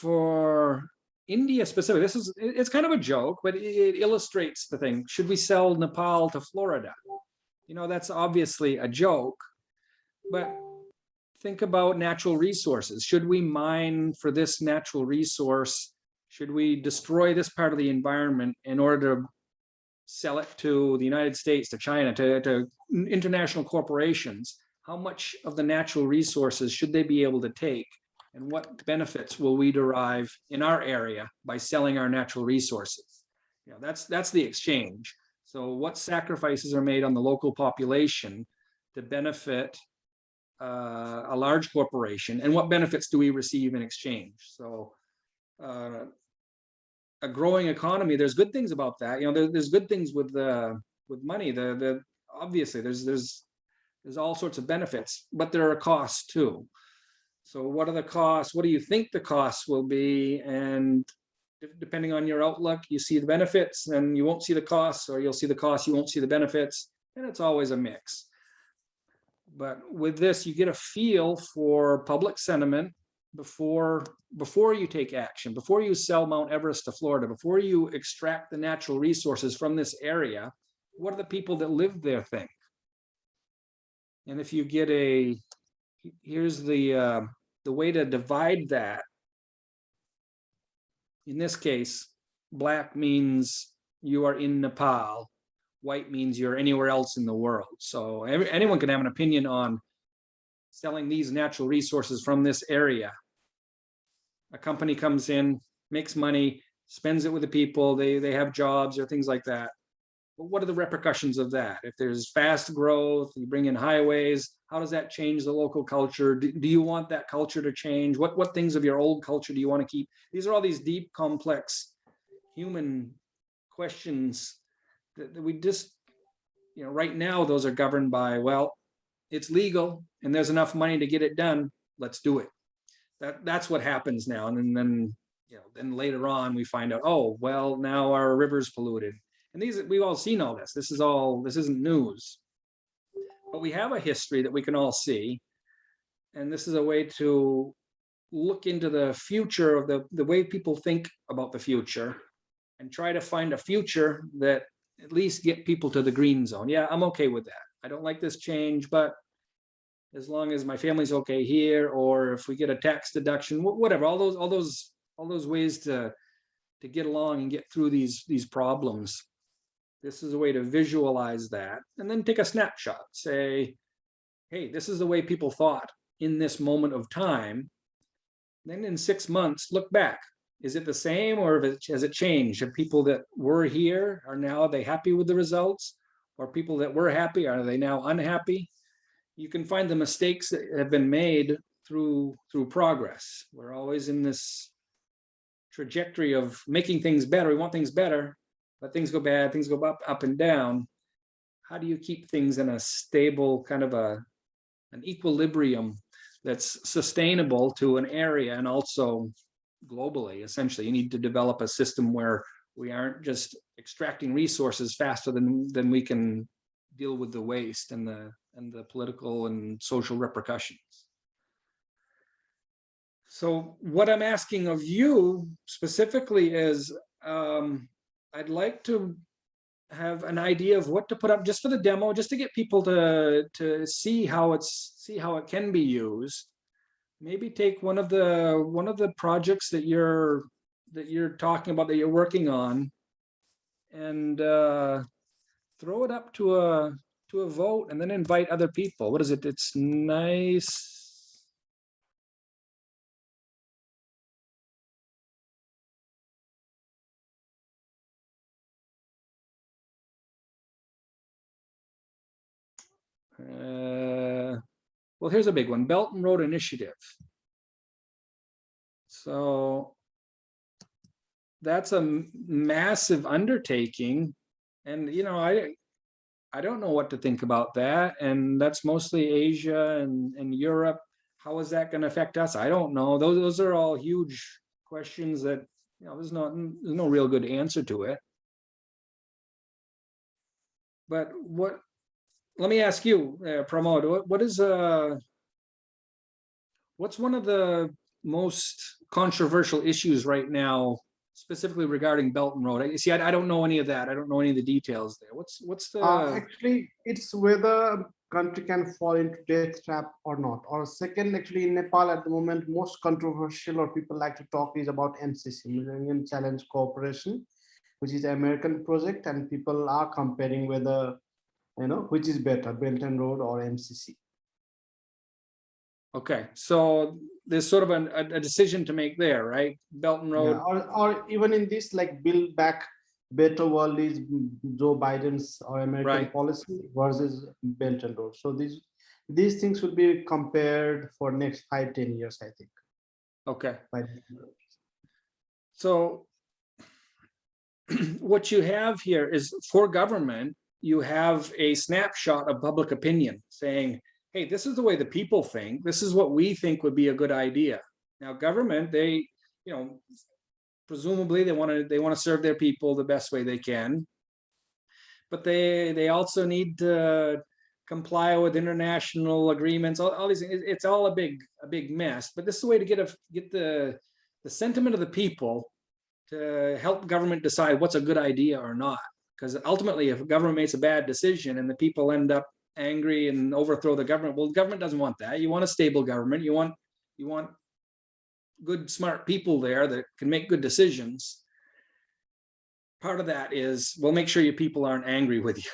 for India specifically, it's kind of a joke, but it illustrates the thing. Should we sell Nepal to Florida? That's obviously a joke, but think about natural resources. Should we mine for this natural resource? Should we destroy this part of the environment in order to sell it to the United States, to China, to international corporations? How much of the natural resources should they be able to take? And what benefits will we derive in our area by selling our natural resources? That's the exchange. So what sacrifices are made on the local population to benefit a large corporation, and what benefits do we receive in exchange? So a growing economy, there's good things about that. There's good things with money. Obviously there's all sorts of benefits, but there are costs too. So what are the costs? What do you think the costs will be? And depending on your outlook, you see the benefits and you won't see the costs, or you'll see the costs, you won't see the benefits. And it's always a mix. But with this, you get a feel for public sentiment before you take action, before you sell Mount Everest to Florida, before you extract the natural resources from this area. What do the people that live there think? And if you get here's the way to divide that. In this case, black means you are in Nepal. White means you're anywhere else in the world. So anyone can have an opinion on selling these natural resources from this area. A company comes in, makes money, spends it with the people, they have jobs or things like that. But what are the repercussions of that? If there's fast growth, you bring in highways, how does that change the local culture? Do you want that culture to change? What things of your old culture do you want to keep? These are all these deep, complex human questions that we just, right now, those are governed by, well, it's legal and there's enough money to get it done. Let's do it. That's what happens now. And then later on we find out, oh, well, now our river's polluted. And we've all seen all this. This isn't news. But we have a history that we can all see. And this is a way to look into the future of the way people think about the future, and try to find a future that at least get people to the green zone. Yeah, I'm okay with that. I don't like this change, but as long as my family's okay here, or if we get a tax deduction, whatever, all those ways to get along and get through these problems. This is a way to visualize that, and then take a snapshot. Say, hey, this is the way people thought in this moment of time. Then in 6 months, look back. Is it the same, or has it changed? Have people that were here, are they happy with the results? Or people that were happy, are they now unhappy? You can find the mistakes that have been made through progress. We're always in this trajectory of making things better. We want things better, but things go bad, things go up and down. How do you keep things in a stable kind of an equilibrium that's sustainable to an area, and also globally? Essentially, you need to develop a system where we aren't just extracting resources faster than we can deal with the waste and the political and social repercussions. So what I'm asking of you specifically is, I'd like to have an idea of what to put up just for the demo, just to get people to see how it can be used. Maybe take one of the projects that you're talking about, that you're working on, and throw it up to a vote, and then invite other people. What is it? It's Niice. Well, here's a big one: Belt and Road Initiative. So that's a massive undertaking, and I don't know what to think about that. And that's mostly Asia and Europe. How is that going to affect us? I don't know. Those are all huge questions that there's no real good answer to it. But let me ask you, Pramod, what's one of the most controversial issues right now, specifically regarding Belt and Road? See, I don't know any of that. I don't know any of the details there. What's the Actually, it's whether country can fall into death trap or not. Or second, actually in Nepal at the moment, most controversial or people like to talk is about MCC, Millennium Challenge Cooperation, which is an American project, and people are comparing whether, which is better, Belt and Road or MCC. Okay, so there's sort of a decision to make there, right? Belt and Road. Yeah, or even in this, like Build Back Better World is Joe Biden's or American policy versus Belt and Road. So these things will be compared for next 5-10 years, I think. Okay. So what you have here is, for government, you have a snapshot of public opinion saying, hey, this is the way the people think. This is what we think would be a good idea. Now, government, they, presumably they want to serve their people the best way they can, but they also need to comply with international agreements. All these things. It's all a big mess. But this is a way to get the sentiment of the people to help government decide what's a good idea or not. Because ultimately, if government makes a bad decision and the people end up angry and overthrow the government, well, the government doesn't want that. You want a stable government. You want good, smart people there that can make good decisions. Part of that is, well, make sure your people aren't angry with you.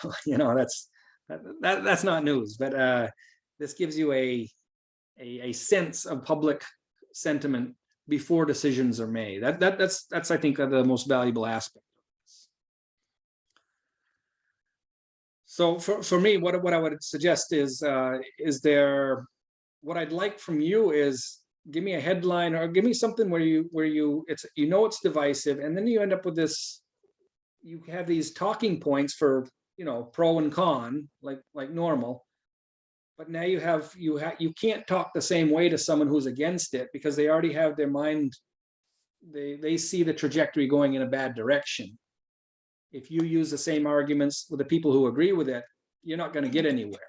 That's not news, but this gives you a sense of public sentiment before decisions are made. That's I think the most valuable aspect of this. So for me, what I would suggest is what I'd like from you is, give me a headline or give me something where it's divisive, and then you end up with this. You have these talking points for pro and con, like normal, but now you can't talk the same way to someone who's against it, because they already have their mind. They see the trajectory going in a bad direction. If you use the same arguments with the people who agree with it, you're not going to get anywhere.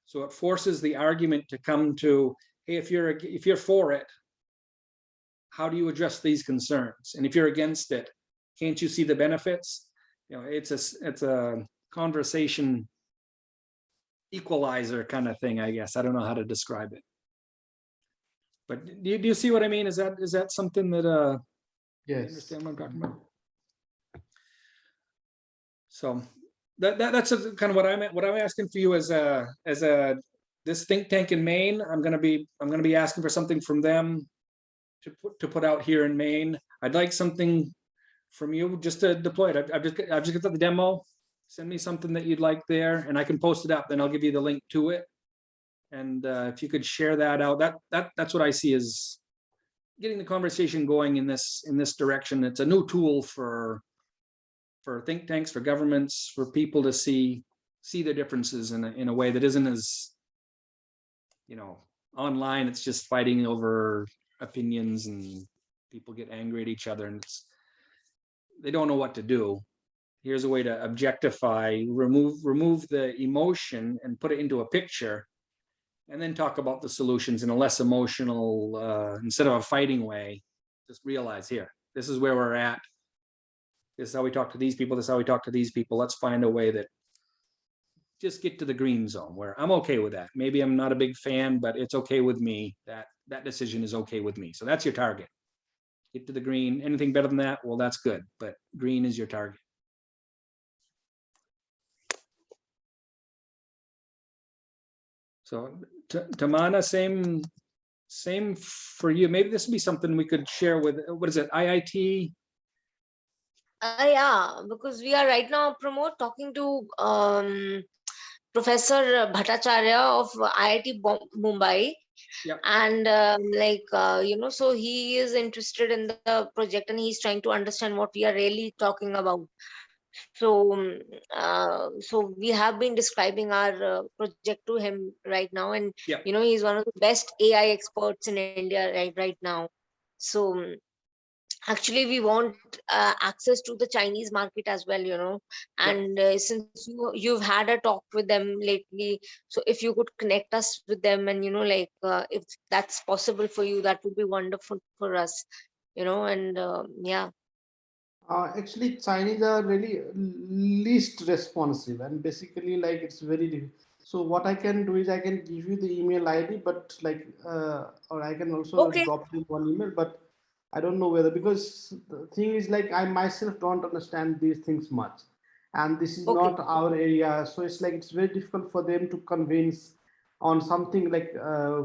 So it forces the argument to come to, hey, if you're for it, how do you address these concerns? And if you're against it, can't you see the benefits? It's a conversation equalizer kind of thing, I guess. I don't know how to describe it. But do you see what I mean? Is that something that yes, you understand what I'm talking about? So that's kind of what I'm asking for you as this think tank in Maine. I'm gonna be asking for something from them to put out here in Maine. I'd like something from you just to deploy it. I've just got the demo. Send me something that you'd like there, and I can post it up. Then I'll give you the link to it. And if you could share that out, that's what I see as getting the conversation going in this direction. It's a new tool for think tanks, for governments, for people to see the differences in a way that isn't as, online. It's just fighting over opinions and people get angry at each other, and they don't know what to do. Here's a way to objectify, remove the emotion and put it into a picture, and then talk about the solutions in a less emotional, instead of a fighting way. Just realize, here, this is where we're at. This is how we talk to these people. This is how we talk to these people. Let's find a way that just get to the green zone where I'm okay with that. Maybe I'm not a big fan, but it's okay with me. That decision is okay with me. So that's your target. Get to the green. Anything better than that, well, that's good. But green is your target. So Tamana, same for you. Maybe this would be something we could share with, what is it, IIT? Yeah, because we are right now, Pramod, talking to Professor Bhattacharya of IIT Mumbai. Yep. And so he is interested in the project, and he's trying to understand what we are really talking about. So we have been describing our project to him right now, and Yep. he's one of the best AI experts in India right now. So actually we want access to the Chinese market as well, Yep. and since you've had a talk with them lately, so if you could connect us with them, and like if that's possible for you, that would be wonderful for us, and yeah. Actually, Chinese are really least responsive, and basically, like it's very. So what I can do is I can give you the email ID, but like, or I can also Okay. drop you one email, but I don't know whether, because the thing is like I myself don't understand these things much, and this is Okay. not our area, so it's like it's very difficult for them to convince on something like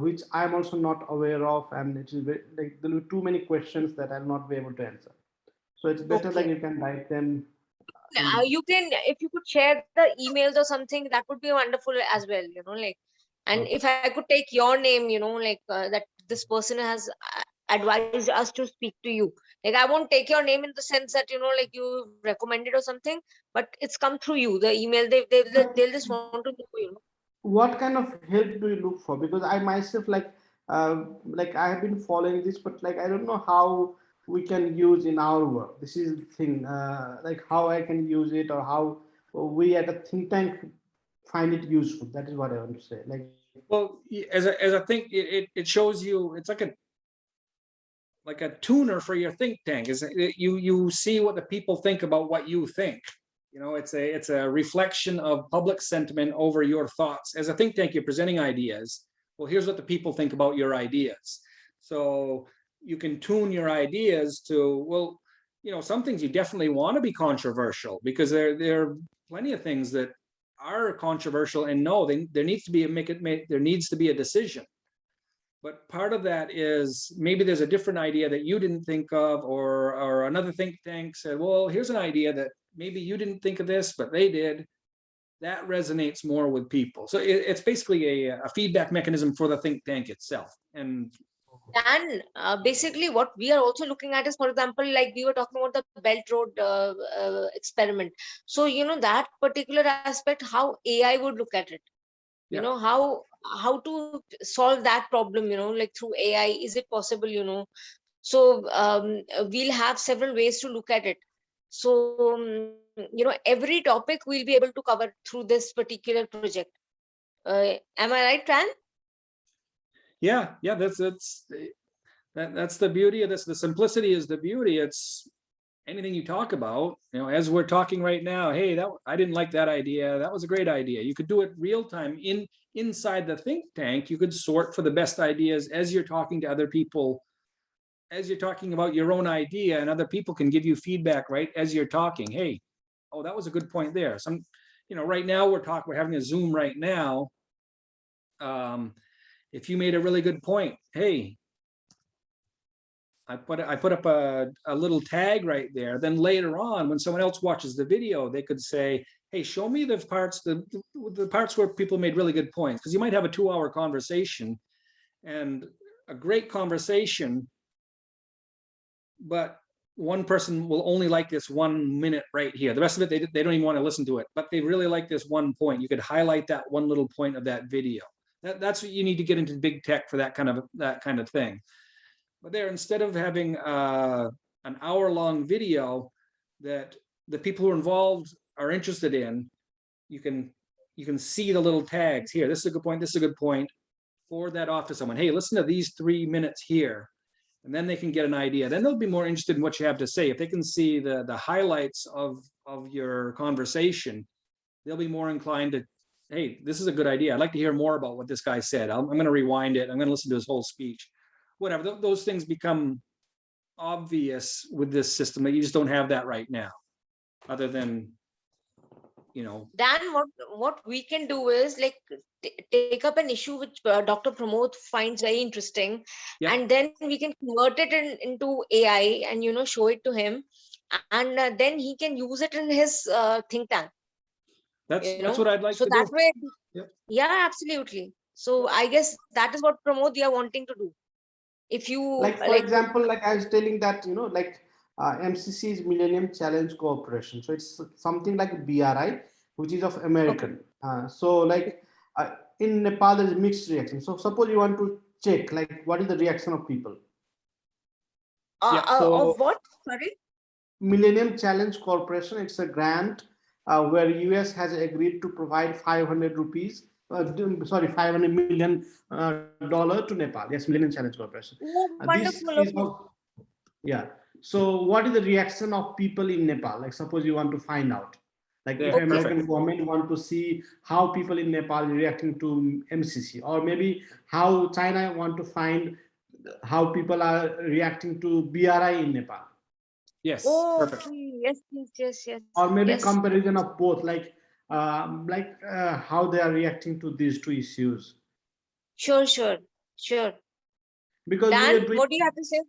which I'm also not aware of, and it is very, like there are too many questions that I'll not be able to answer. So it's better like Okay. you can write them and You can, if you could share the emails or something, that would be wonderful as well, like, and okay. if I could take your name, like that this person has advised us to speak to you. Like, I won't take your name in the sense that, like you recommended or something, but it's come through you, the email. But They'll just want to know, what kind of help do you look for? Because I myself like I have been following this, but like I don't know how we can use in our work. This is the thing, like how I can use it or how we at a think tank find it useful. That is what I want to say. Like, Well, as I think it shows you, it's like a tuner for your think tank. Is you see what the people think about what you think. It's a reflection of public sentiment over your thoughts. As a think tank, you're presenting ideas. Well, here's what the people think about your ideas. So you can tune your ideas to, well, some things you definitely want to be controversial, because there are plenty of things that are controversial, and no, there needs to be there needs to be a decision. But part of that is maybe there's a different idea that you didn't think of, or another think tank said, well, here's an idea that maybe you didn't think of this, but they did. That resonates more with people. So it's basically a feedback mechanism for the think tank itself. And and basically what we are also looking at is, for example, like we were talking about the Belt Road experiment. So that particular aspect, how AI would look at it, yeah, how to solve that problem, like through AI. Is it possible, so we'll have several ways to look at it. So every topic we'll be able to cover through this particular project. Am I right, Tran? yeah, that's the beauty of this. The simplicity is the beauty. It's anything you talk about, as we're talking right now, hey, that I didn't like that idea, that was a great idea. You could do it real time inside the think tank. You could sort for the best ideas as you're talking to other people, as you're talking about your own idea, and other people can give you feedback right as you're talking. Hey, oh, that was a good point there. Right now we're having a Zoom right now. um, if you made a really good point, hey, I put up a little tag right there. Then later on, when someone else watches the video, they could say, hey, show me the parts where people made really good points. Because you might have a 2-hour conversation, and a great conversation, but one person will only like this 1 minute right here. The rest of it, they don't even want to listen to it, but they really like this one point. You could highlight that one little point of that video. That's what you need to get into big tech for that kind of thing. But there, instead of having an hour-long video that the people who are involved are interested in, you can see the little tags here. This is a good point. This is a good point. Forward that off to someone. Hey, listen to these 3 minutes here, and then they can get an idea. Then they'll be more interested in what you have to say. If they can see the highlights of your conversation, they'll be more inclined to, hey, this is a good idea. I'd like to hear more about what this guy said. I'm going to rewind it. I'm going to listen to his whole speech. Whatever. Those things become obvious with this system, that you just don't have that right now, other than, Dan, what we can do is like take up an issue which Dr. Pramod finds very interesting, yeah, and then we can convert it into AI and show it to him, and then he can use it in his think tank. that's what I'd like So to that do. way, Yep. yeah, absolutely. So I guess that is what Pramod we are wanting to do. If you like for example, like I was telling that like MCC is Millennium Challenge Cooperation, so it's something like BRI, which is of okay, American. So like in Nepal there is mixed reaction. So suppose you want to check like what is the reaction of people. Yeah, so Of what? Sorry. Millennium Challenge Corporation, it's a grant where US has agreed to provide 500 rupees, sorry, 500 million dollar to Nepal. Yes, Millennium Challenge Corporation. Oh, This wonderful. is Okay. how, yeah. So what is the reaction of people in Nepal? Like suppose you want to find out, like if there, Okay. perfect. American government want to see how people in Nepal reacting to MCC, or maybe how China want to find how people are reacting to BRI in Nepal, Yes, Oh, perfect. okay. Yes, yes, yes, yes, or maybe yes. comparison of both, like how they are reacting to these two issues, Sure, sure, sure. because we Dan, were doing, what do you have to say? Yeah,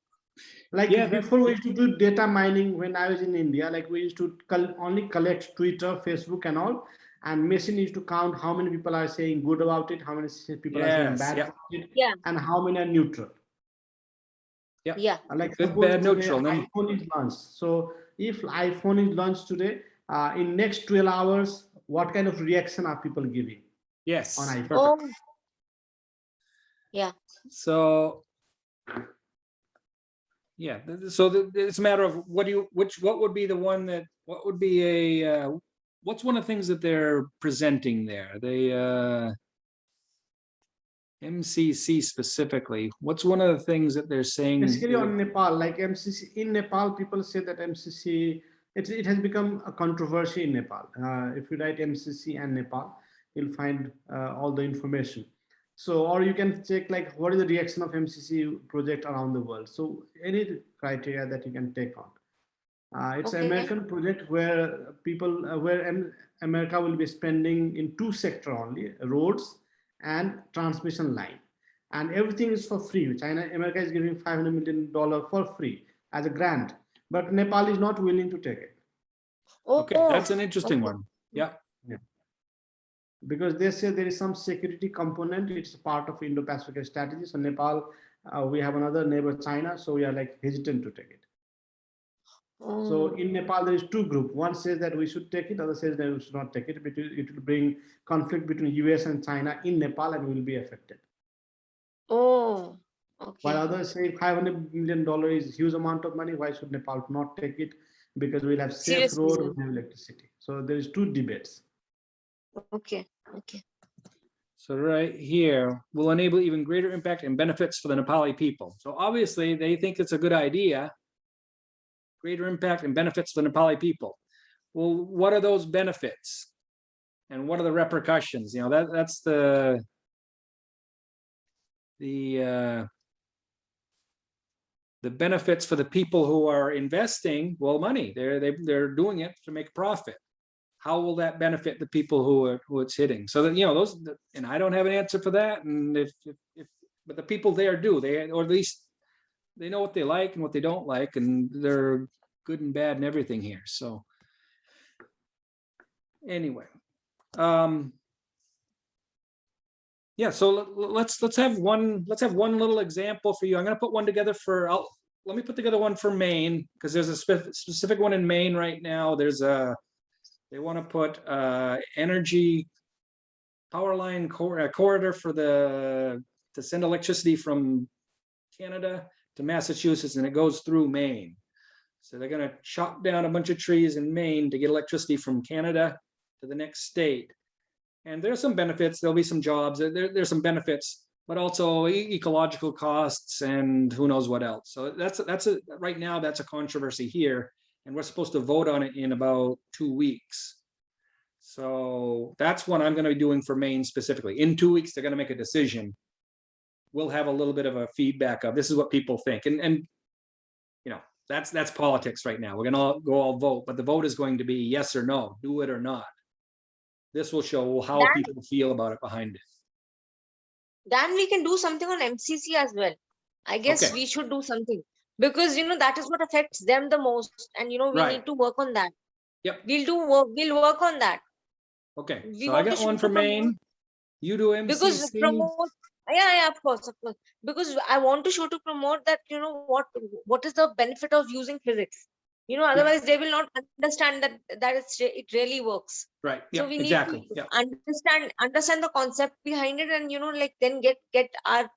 like that, before we used to do data mining when I was in India, like we used to only collect Twitter, Facebook and all, and machine used to count how many people are saying good about it, how many people are saying yes, bad yeah, about it, Yeah, and how many are neutral. yeah. yeah. Like Good, suppose bad, today neutral. Then iPhone is launched, so if iPhone is launched today, in next 12 hours what kind of reaction are people giving on yes, iPhone? perfect. Oh, yeah. So yeah, so it's a matter of what would be the one that, what would be what's one of the things that they're presenting there? They MCC specifically. What's one of the things that they're saying Basically they would? on Nepal, like MCC in Nepal, people say that MCC, it has become a controversy in Nepal. If you write MCC and Nepal, you'll find all the information. So, or you can check like what is the reaction of MCC project around the world. So, any criteria that you can take on. It's an Okay. American project where America will be spending in two sector only: roads and transmission line, and everything is for free. America is giving $500 million for free as a grant, but Nepal is not willing to take it. Okay, Oh, that's an interesting okay. one. Yeah, Yeah. Because they say there is some security component. It's part of Indo-Pacific strategy. So Nepal, we have another neighbor China, so we are like hesitant to take it. So Oh, in Nepal, there is two groups. One says that we should take it, other says that we should not take it. It will bring conflict between US and China in Nepal and will be affected. oh, While okay. others say $500 million is huge amount of money, why should Nepal not take it? Because we'll have safe Seriously. road, we'll have electricity. So there is two debates. Okay, okay. so right here will enable even greater impact and benefits for the Nepali people. So obviously they think it's a good idea, greater impact and benefits for the Nepali people. Well, what are those benefits? And what are the repercussions? You know, that's the the benefits for the people who are investing, well, money. They're doing it to make profit. How will that benefit the people who it's hitting? So that, you know, those, and I don't have an answer for that. And if but the people there do, they, or at least they know what they like and what they don't like, and they're good and bad and everything here. So anyway, um, yeah. So let's have one little example for you. I'm going to put one together for. Let me put together one for Maine, because there's a specific one in Maine right now. There's a, they want to put energy power line corridor for the, to send electricity from Canada to Massachusetts, and it goes through Maine. So they're going to chop down a bunch of trees in Maine to get electricity from Canada to the next state. And there's some benefits. There'll be some jobs. There's some benefits, but also ecological costs and who knows what else. So that's a right now that's a controversy here, and we're supposed to vote on it in about 2 weeks. So that's what I'm going to be doing for Maine specifically. In 2 weeks, they're going to make a decision. We'll have a little bit of a feedback of this is what people think, and you know, that's politics right now. We're going to go all vote, but the vote is going to be yes or no, do it or not. This will show how Dan, people feel about it behind it. Dan, we can do something on MCC as well. I guess Okay, we should do something because that is what affects them the most, and we right. need to work on that. Yep. We'll work on that. Okay, We so I want to got show one for to promote, Maine. You do because MCC. promote, yeah, of course, because I want to show to promote that what is the benefit of using physics. Yep, Otherwise they will not understand that it really works. right. So Yep, we need to exactly. Yep. understand the concept behind it, and like then get our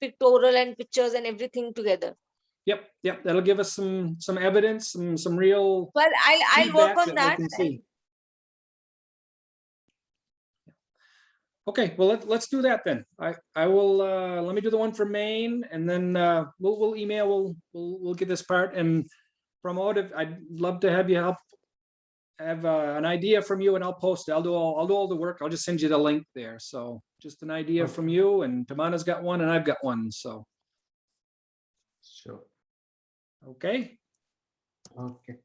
pictorial and pictures and everything together. Yep. That'll give us some evidence, some real Well, I'll work feedback on that we that. can see. Okay, well, let's do that then. I will, let me do the one for Maine, and then we'll email, we'll get this part and promote it. I'd love to have you help, have an idea from you, and I'll post it. I'll do all the work. I'll just send you the link there. So just an idea from Okay. you, and Tamana's got one, and I've got one. So, Sure. okay. Okay.